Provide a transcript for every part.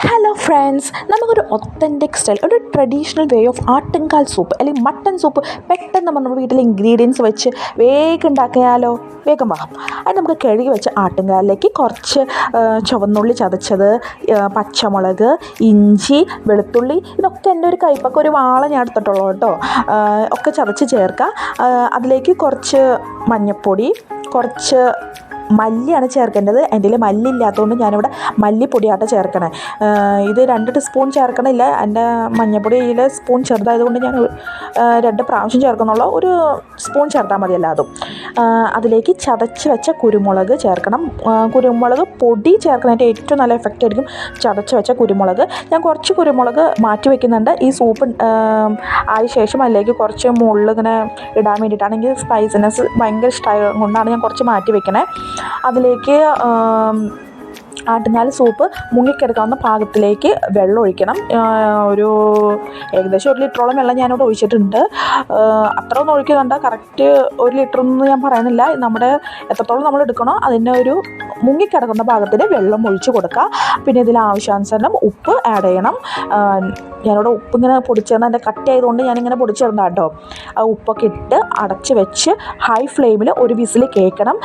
Hello friends, നമുക്കൊരു authentic style, ഒരു traditional way of ആട്ടുംകാൽ soup അല്ലെങ്കിൽ മട്ടൻ സൂപ്പ് പെട്ടെന്ന് നമ്മുടെ വീട്ടിൽ ഇൻഗ്രീഡിയൻസ് വെച്ച് വേഗം ഉണ്ടാക്കിയാലോ. വേഗം വാ. അത് നമുക്ക് കഴുകി വെച്ച ആട്ടുംകാലിലേക്ക് കുറച്ച് ചുവന്നുള്ളി ചതച്ചത്, പച്ചമുളക്, ഇഞ്ചി, വെളുത്തുള്ളി, ഇതൊക്കെ എൻ്റെ ഒരു കൈപ്പൊക്കെ ഒരു വാള ഞാൻ എടുത്തിട്ടുള്ളൂ കേട്ടോ. ഒക്കെ ചതച്ച് ചേർക്കുക. അതിലേക്ക് കുറച്ച് മഞ്ഞൾപ്പൊടി, കുറച്ച് മല്ലിയാണ് ചേർക്കേണ്ടത്. എൻ്റെ കയ്യിൽ മല്ലി ഇല്ലാത്തതുകൊണ്ട് ഞാനിവിടെ മല്ലിപ്പൊടിയാട്ടോ ചേർക്കണേ. ഇത് 2 ടീസ്പൂൺ ചേർക്കണില്ല. എൻ്റെ മഞ്ഞൾപ്പൊടിയിൽ സ്പൂൺ ചെറുതായതുകൊണ്ട് ഞാൻ 2 പ്രാവശ്യം ചേർക്കുന്നുള്ളൂ. ഒരു സ്പൂൺ ചേർത്താൽ മതിയല്ല അതും. അതിലേക്ക് ചതച്ച് വെച്ച കുരുമുളക് ചേർക്കണം. കുരുമുളക് പൊടി ചേർക്കുന്നതിൻ്റെ ഏറ്റവും നല്ല എഫക്റ്റ് ആയിരിക്കും ചതച്ച് വെച്ച കുരുമുളക്. ഞാൻ കുറച്ച് കുരുമുളക് മാറ്റി വയ്ക്കുന്നുണ്ട്. ഈ സൂപ്പ് ആയ ശേഷം അതിലേക്ക് കുറച്ച് മുളക് ഇങ്ങനെ ഇടാൻ വേണ്ടിയിട്ടാണ്. എനിക്ക് സ്പൈസിനെസ് ഭയങ്കര ഇഷ്ടമായത് കൊണ്ടാണ് ഞാൻ കുറച്ച് മാറ്റി വയ്ക്കണേ. അതിലേക്ക് ആട്ടുംകാൽ സൂപ്പ് മുങ്ങിക്കിടക്കാവുന്ന പാകത്തിലേക്ക് വെള്ളം ഒഴിക്കണം. ഒരു ഏകദേശം 1 ലിറ്ററോളം വെള്ളം ഞാനിവിടെ ഒഴിച്ചിട്ടുണ്ട്. അത്ര ഒന്നും ഒഴിക്കുന്നുണ്ട്, കറക്റ്റ് 1 ലിറ്ററൊന്നും ഞാൻ പറയുന്നില്ല. നമ്മുടെ എത്രത്തോളം നമ്മൾ എടുക്കണോ അതിൻ്റെ ഒരു മുങ്ങിക്കിടക്കുന്ന ഭാഗത്തിന് വെള്ളം ഒഴിച്ച് കൊടുക്കുക. പിന്നെ ഇതിൽ ആവശ്യാനുസരണം ഉപ്പ് ആഡ് ചെയ്യണം. ഞാനിവിടെ ഉപ്പ് ഇങ്ങനെ പൊടിച്ചേർന്ന് അതിൻ്റെ കട്ടിയായതുകൊണ്ട് ഞാനിങ്ങനെ പൊടിച്ചേർന്ന കേട്ടോ. ആ ഉപ്പൊക്കെ ഇട്ട് അടച്ച് വെച്ച് ഹൈ ഫ്ലെയിമിൽ ഒരു വിസിൽ കേൾക്കണം.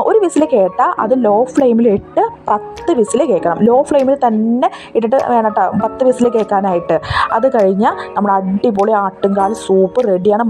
ഒരു വിസിൽ കേട്ടാൽ അത് ലോ ഫ്ലെയിമിൽ ഇട്ട് 10 വിസിൽ കേൾക്കണം. ലോ ഫ്ലെയിമിൽ തന്നെ ഇട്ടിട്ട് വേണം കേട്ടോ 10 വിസിൽ കേൾക്കാനായിട്ട്. അത് കഴിഞ്ഞാൽ നമ്മുടെ അടിപൊളി ആട്ടുംകാൽ സൂപ്പ് റെഡിയാണ്.